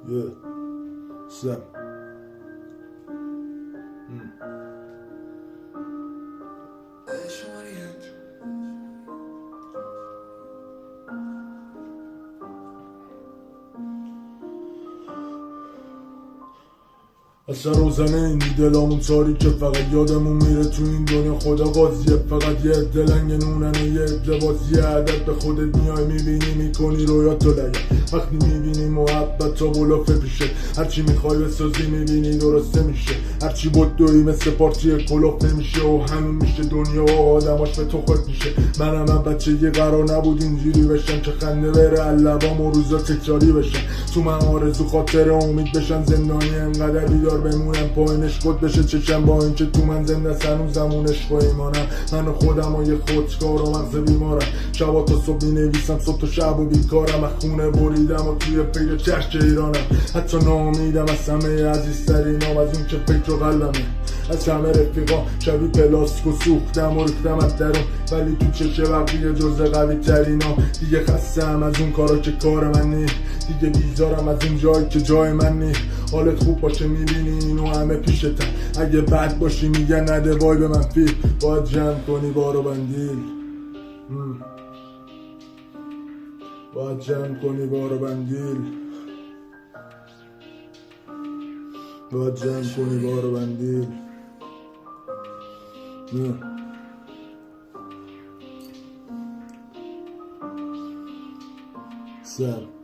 Yeah. Step. اصلا روزنه این دلامون تاریکه، فقط یادمون میره تو این دنیا خدا قاضیه. فقط یه دلنگ نونن و یه لباسیه، عدد به خودت میای میبینی میکنی رویاتو لگه. وقتی میبینی محبت تا بلافه پیشه، هرچی میخوای بسازی میبینی درسته میشه. هرچی بدوی مثل پارچی کلوف نمیشه و همین میشه دنیا و آدماش به تو خود میشه. منم بچه یه قرار نبود اینجوری بشم که خنده بره علبام و روزا تکراری بشن. تو من آرزو خاطر امید بشن زندانی، انقدر بیدار بمونم پایینش خود بشه چشم. با اینکه تو من زنده هنوزمون عشق و ایمانم، من و خودم و یه خودکار و مغز بیمارم. شبا تا صبح مینویسم، صبح تا شب و بیکارم. از خونه بریدم و توی پیر چشم ایرانم. حتی ناامیدم از همه عزیزترینام، از اون که فکر و قلبمه. از همه رفیقا شبیه پلاستیک و سوختم و ریختم از درون، ولی تو چشه بقیه جز قوی ترینام. دیگه خستم از اون کارا که کار من نی، دیگه بیزارم از این جایی که جای من نی. حالت خوب باشه میبینی اینو همه پیشتن، اگه بد باشی میگن نده وای به منفی. باید جمع کنی بارو بندیل، باید جمع کنی بارو بندیل، باید جمع کنی بارو بندیل. سر